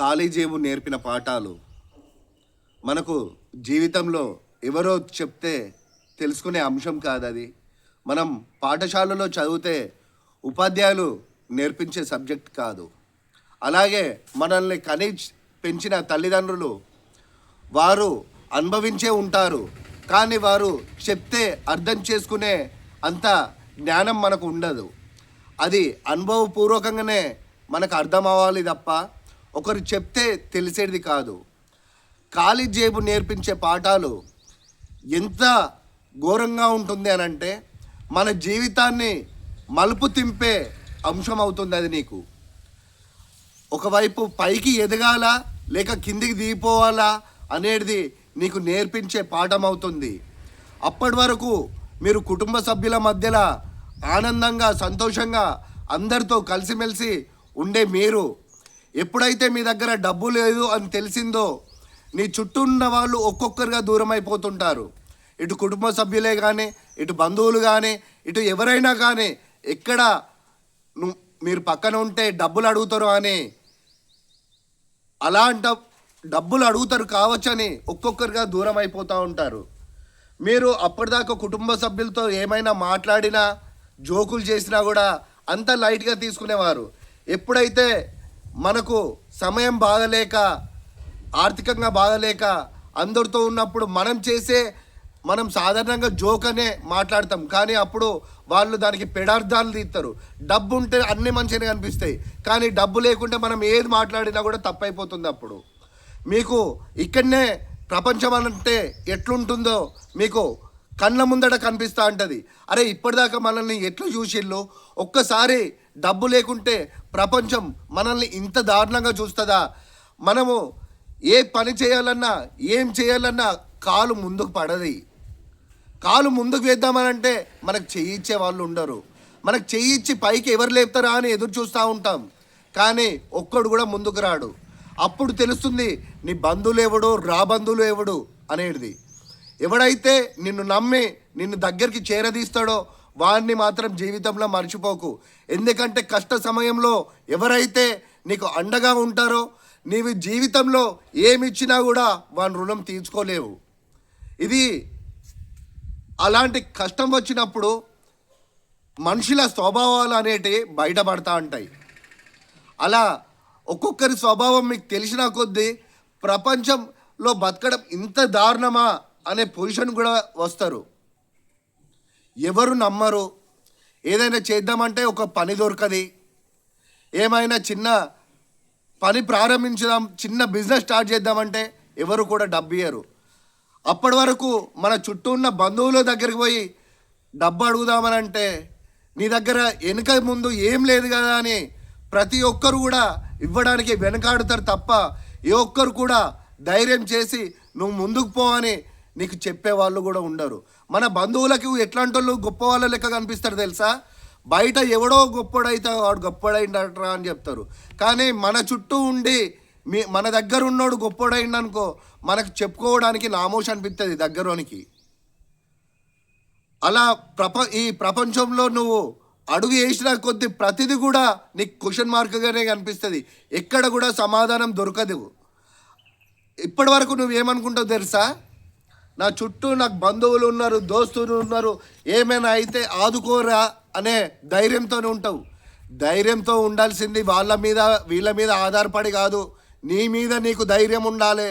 ఖాళీ జేబు నేర్పిన పాఠాలు మనకు జీవితంలో ఎవరో చెప్తే తెలుసుకునే అంశం కాదు అది. మనం పాఠశాలలో చదివితే ఉపాధ్యాయులు నేర్పించే సబ్జెక్ట్ కాదు. అలాగే మనల్ని కని పెంచిన తల్లిదండ్రులు వారు అనుభవించే ఉంటారు, కానీ వారు చెప్తే అర్థం చేసుకునే అంత జ్ఞానం మనకు ఉండదు. అది అనుభవపూర్వకంగానే మనకు అర్థం అవ్వాలి తప్ప ఒకరు చెప్తే తెలిసేది కాదు. ఖాళీ జేబు నేర్పించే పాఠాలు ఎంత ఘోరంగా ఉంటుంది అని అంటే మన జీవితాన్ని మలుపు తింపే అంశం అవుతుంది. అది నీకు ఒకవైపు పైకి ఎదగాల లేక కిందికి దిగిపోవాలా అనేది నీకు నేర్పించే పాఠం అవుతుంది. అప్పటి వరకు మీరు కుటుంబ సభ్యుల మధ్యలో ఆనందంగా సంతోషంగా అందరితో కలిసిమెలిసి ఉండే మీరు ఎప్పుడైతే మీ దగ్గర డబ్బు లేదు అని తెలిసిందో నీ చుట్టూ ఉన్న వాళ్ళు ఒక్కొక్కరుగా దూరం అయిపోతుంటారు. ఇటు కుటుంబ సభ్యులే కానీ, ఇటు బంధువులు కానీ, ఇటు ఎవరైనా కానీ ఎక్కడ మీరు పక్కన ఉంటే డబ్బులు అడుగుతారు అని అలాంటి డబ్బులు అడుగుతారు కావచ్చని ఒక్కొక్కరుగా దూరం అయిపోతూ ఉంటారు. మీరు అప్పటిదాకా కుటుంబ సభ్యులతో ఏమైనా మాట్లాడినా జోకులు చేసినా కూడా అంత లైట్గా తీసుకునేవారు. ఎప్పుడైతే మనకు సమయం బాగలేక ఆర్థికంగా బాగలేక అందరితో ఉన్నప్పుడు మనం సాధారణంగా జోక్ అనే మాట్లాడతాం, కానీ అప్పుడు వాళ్ళు దానికి పెడార్థాలు తీస్తారు. డబ్బు ఉంటే అన్ని మంచిగా కనిపిస్తాయి, కానీ డబ్బు లేకుంటే మనం ఏది మాట్లాడినా కూడా తప్పైపోతుంది. అప్పుడు మీకు ఇక్కడనే ప్రపంచం అంటే ఎట్లుంటుందో మీకు కళ్ళ ముందట కనిపిస్తూ ఉంటుంది. అరే ఇప్పటిదాకా మనల్ని ఎట్లా చూసిళ్ళు, ఒక్కసారి డబ్బు లేకుంటే ప్రపంచం మనల్ని ఇంత దారుణంగా చూస్తుందా? మనము ఏ పని చేయాలన్నా ఏం చేయాలన్నా కాలు ముందుకు పడది. కాలు ముందుకు వేద్దామనంటే మనకు చెయ్యిచ్చే వాళ్ళు ఉండరు. మనకు చెయ్యిచ్చి పైకి ఎవరు లేపుతారా అని ఎదురు చూస్తూ ఉంటాం, కానీ ఒక్కడు కూడా ముందుకు రాడు. అప్పుడు తెలుస్తుంది నీ బంధువులు ఎవడు, బంధువులు ఎవడు అనేది. ఎవడైతే నిన్ను నమ్మి నిన్ను దగ్గరికి చేరదీస్తాడో వాడిని మాత్రం జీవితంలో మర్చిపోకు. ఎందుకంటే కష్ట సమయంలో ఎవరైతే నీకు అండగా ఉంటారో నీవు జీవితంలో ఏమిచ్చినా కూడా వాని రుణం తీర్చుకోలేవు. ఇది అలాంటి కష్టం వచ్చినప్పుడు మనుషుల స్వభావాలు అనేటివి బయటపడతా ఉంటాయి. అలా ఒక్కొక్కరి స్వభావం మీకు తెలిసిన కొద్దీ ప్రపంచంలో బతకడం ఇంత దారుణమా అనే పొజిషన్ కూడా వస్తారు. ఎవరు నమ్మరు. ఏదైనా చేద్దామంటే ఒక పని దొరకది. ఏమైనా చిన్న పని ప్రారంభించుదాం, చిన్న బిజినెస్ స్టార్ట్ చేద్దామంటే ఎవరు కూడా డబ్బు ఇయ్యరు. అప్పటి వరకు మన చుట్టూ ఉన్న బంధువుల దగ్గరికి పోయి డబ్బు అడుగుదామని అంటే నీ దగ్గర వెనుక ముందు ఏం లేదు కదా అని ప్రతి ఒక్కరు కూడా ఇవ్వడానికి వెనకాడుతారు తప్ప ఏ ఒక్కరు కూడా ధైర్యం చేసి నువ్వు ముందుకు పో అని నీకు చెప్పేవాళ్ళు కూడా ఉండరు. మన బంధువులకి ఎట్లాంటి వాళ్ళు గొప్ప వాళ్ళ లెక్క కనిపిస్తారు తెలుసా? బయట ఎవడో గొప్పడైతే వాడు గొప్పడైండట్రా అని చెప్తారు, కానీ మన చుట్టూ ఉండి మన దగ్గర ఉన్నోడు గొప్పడైండనుకో మనకు చెప్పుకోవడానికి నామోష అనిపిస్తుంది దగ్గరోనికి. అలా ఈ ప్రపంచంలో నువ్వు అడుగు వేసిన కొద్ది ప్రతిదీ కూడా నీకు క్వశ్చన్ మార్క్గానే కనిపిస్తుంది. ఎక్కడ కూడా సమాధానం దొరకదు. ఇప్పటి వరకు నువ్వేమనుకుంటావు తెలుసా? నా చుట్టూ నాకు బంధువులు ఉన్నారు, దోస్తులు ఉన్నారు, ఏమైనా అయితే ఆదుకోరా అనే ధైర్యంతోనే ఉంటావు. ధైర్యంతో ఉండాల్సింది వాళ్ళ మీద వీళ్ళ మీద ఆధారపడి కాదు. నీ మీద నీకు ధైర్యం ఉండాలి,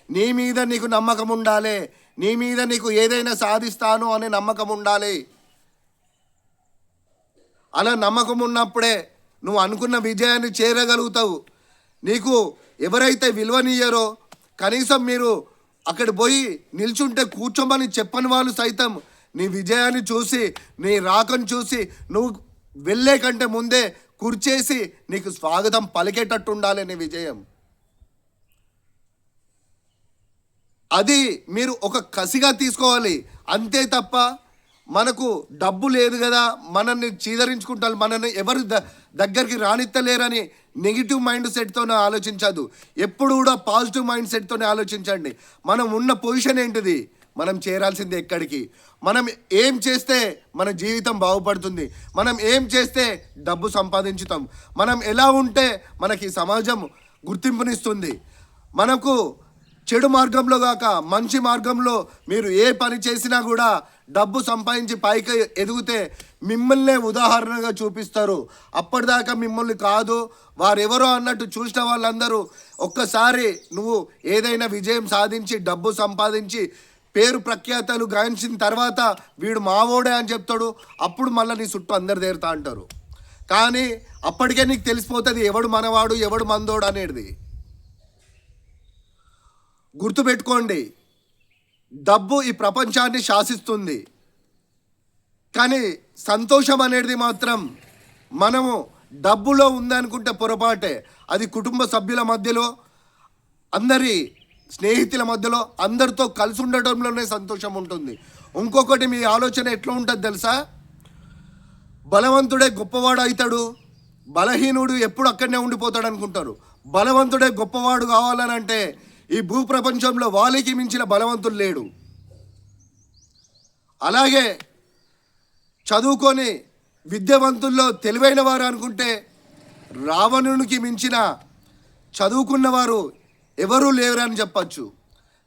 నీ మీద నీకు నమ్మకం ఉండాలి, నీ మీద నీకు ఏదైనా సాధిస్తాను అనే నమ్మకం ఉండాలి. అలా నమ్మకం ఉన్నప్పుడే నువ్వు అనుకున్న విజయాన్ని చేరగలుగుతావు. నీకు ఎవరైతే విలువనియ్యారో కనీసం మీరు అక్కడ పోయి నిల్చుంటే కూర్చోమని చెప్పని వాళ్ళు సైతం నీ విజయాన్ని చూసి నీ రాకను చూసి నువ్వు వెళ్ళే కంటే ముందే కుర్చేసి నీకు స్వాగతం పలికేటట్టు ఉండాలి నీ విజయం. అది మీరు ఒక కసిగా తీసుకోవాలి అంతే తప్ప మనకు డబ్బు లేదు కదా మనల్ని చీదరించుకుంటారు, మనల్ని ఎవరు దగ్గరికి రానిత్తలేరని నెగిటివ్ మైండ్ సెట్తోనే ఆలోచించదు. ఎప్పుడు కూడా పాజిటివ్ మైండ్ సెట్తోనే ఆలోచించండి. మనం ఉన్న పొజిషన్ ఏంటిది, మనం చేరాల్సింది ఎక్కడికి, మనం ఏం చేస్తే మన జీవితం బాగుపడుతుంది, మనం ఏం చేస్తే డబ్బు సంపాదించుతాం, మనం ఎలా ఉంటే మనకి సమాజం గుర్తింపునిస్తుంది. మనకు చెడు మార్గంలో కాక మంచి మార్గంలో మీరు ఏ పని చేసినా కూడా డబ్బు సంపాదించి పైకి ఎదిగితే మిమ్మల్నే ఉదాహరణగా చూపిస్తారు. అప్పటిదాకా మిమ్మల్ని కాదు వారెవరో అన్నట్టు చూసిన వాళ్ళందరూ ఒక్కసారి నువ్వు ఏదైనా విజయం సాధించి డబ్బు సంపాదించి పేరు ప్రఖ్యాతలు గాయించిన తర్వాత వీడు మావోడే అని చెప్తాడు. అప్పుడు మళ్ళీ నీ చుట్టూ అందరు దేరుతా అంటారు. కానీ అప్పటికే నీకు తెలిసిపోతుంది ఎవడు మనవాడు ఎవడు మందోడు అనేది. గుర్తుపెట్టుకోండి, డబ్బు ఈ ప్రపంచాన్ని శాసిస్తుంది, కానీ సంతోషం అనేది మాత్రం మనము డబ్బులో ఉందనుకుంటే పొరపాటే. అది కుటుంబ సభ్యుల మధ్యలో, అందరి స్నేహితుల మధ్యలో, అందరితో కలిసి ఉండటంలోనే సంతోషం ఉంటుంది. ఇంకొకటి మీ ఆలోచన ఎట్లా ఉంటుంది తెలుసా? బలవంతుడే గొప్పవాడు అవుతాడు, బలహీనుడు ఎప్పుడు అక్కడనే ఉండిపోతాడు అనుకుంటారు. బలవంతుడే గొప్పవాడు కావాలని అంటే ఈ భూప్రపంచంలో వాళ్ళకి మించిన బలవంతుడు లేడు. అలాగే చదువుకొని విద్యావంతుల్లో తెలివైన వారు అనుకుంటే రావణునికి మించిన చదువుకున్నవారు ఎవరూ లేరని చెప్పచ్చు.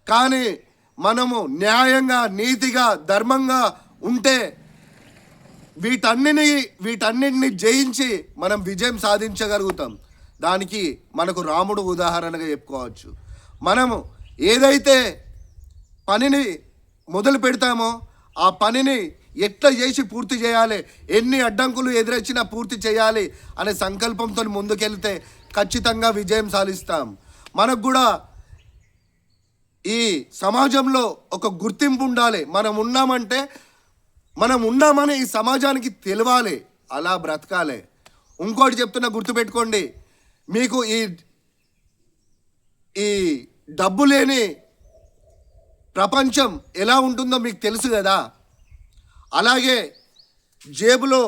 కానీ మనము న్యాయంగా నీతిగా ధర్మంగా ఉంటే వీటన్నిటిని జయించి మనం విజయం సాధించగలుగుతాం. దానికి మనకు రాముడు ఉదాహరణగా చెప్పుకోవచ్చు. మనము ఏదైతే పనిని మొదలు పెడతామో ఆ పనిని ఎట్లా చేసి పూర్తి చేయాలి, ఎన్ని అడ్డంకులు ఎదురొచ్చినా పూర్తి చేయాలి అనే సంకల్పంతో ముందుకెళ్తే ఖచ్చితంగా విజయం సాధిస్తాం. మనకు కూడా ఈ సమాజంలో ఒక గుర్తింపు ఉండాలి. మనం ఉన్నామని ఈ సమాజానికి తెలవాలి, అలా బ్రతకాలి. ఇంకోటి చెప్తున్నా, గుర్తుపెట్టుకోండి, మీకు ఈ డబ్బు లేని ప్రపంచం ఎలా ఉంటుందో మీకు తెలుసు కదా. అలాగే జేబులో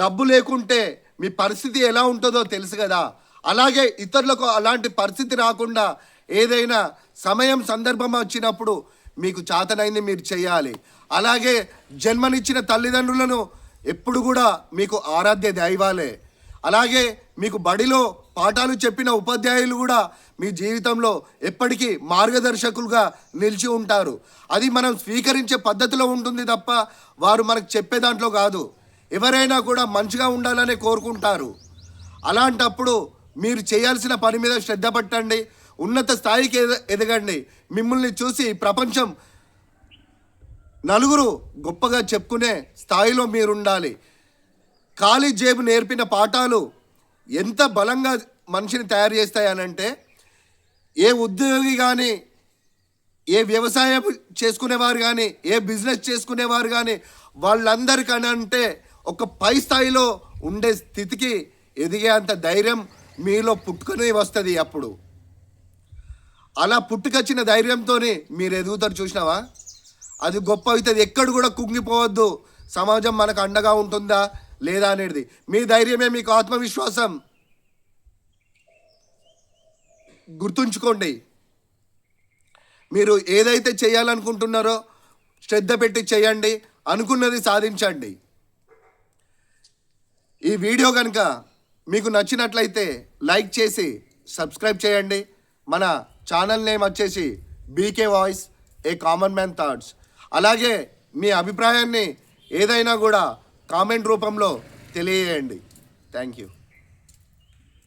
డబ్బు లేకుంటే మీ పరిస్థితి ఎలా ఉంటుందో తెలుసు కదా. అలాగే ఇతరులకు అలాంటి పరిస్థితి రాకుండా ఏదైనా సమయం సందర్భం వచ్చినప్పుడు మీకు చేతనైంది మీరు చేయాలి. అలాగే జన్మనిచ్చిన తల్లిదండ్రులను ఎప్పుడు కూడా మీకు ఆరాధ్య దైవాలే. అలాగే మీకు బడిలో పాఠాలు చెప్పిన ఉపాధ్యాయులు కూడా మీ జీవితంలో ఎప్పటికీ మార్గదర్శకులుగా నిలిచి ఉంటారు. అది మనం స్వీకరించే పద్ధతిలో ఉంటుంది తప్ప వారు మనకు చెప్పే దాంట్లో కాదు. ఎవరైనా కూడా మంచిగా ఉండాలనే కోరుకుంటారు. అలాంటప్పుడు మీరు చేయాల్సిన పని మీద శ్రద్ధ పట్టండి, ఉన్నత స్థాయికి ఎదగండి. మిమ్మల్ని చూసి ప్రపంచం నలుగురు గొప్పగా చెప్పుకునే స్థాయిలో మీరుండాలి. ఖాళీ జేబు నేర్పిన పాఠాలు ఎంత బలంగా మనిషిని తయారు చేస్తాయనంటే, ఏ ఉద్యోగి కానీ, ఏ వ్యవసాయం చేసుకునేవారు కానీ, ఏ బిజినెస్ చేసుకునేవారు కానీ వాళ్ళందరికనంటే ఒక పై స్థాయిలో ఉండే స్థితికి ఎదిగే అంత ధైర్యం మీలో పుట్టుకొని వస్తుంది. అప్పుడు అలా పుట్టుకొచ్చిన ధైర్యంతోనే మీరు ఎదుగుతారు. చూసినావా, అది గొప్ప అవుతుంది. ఎక్కడ కూడా కుంగిపోవద్దు. సమాజం మనకు అండగా ఉంటుందా లేదా అనేది మీ ధైర్యమే మీకు ఆత్మవిశ్వాసం. గుర్తుంచుకోండి, మీరు ఏదైతే చేయాలనుకుంటున్నారో శ్రద్ధ పెట్టి చేయండి, అనుకున్నది సాధించండి. ఈ వీడియో కనుక మీకు నచ్చినట్లయితే లైక్ చేసి సబ్స్క్రైబ్ చేయండి. మన ఛానల్ నేమ్ వచ్చేసి BK voice, a common man thoughts. అలాగే మీ అభిప్రాయాన్ని ఏదైనా కూడా కామెంట్ రూపంలో తెలియజేయండి. Thank you.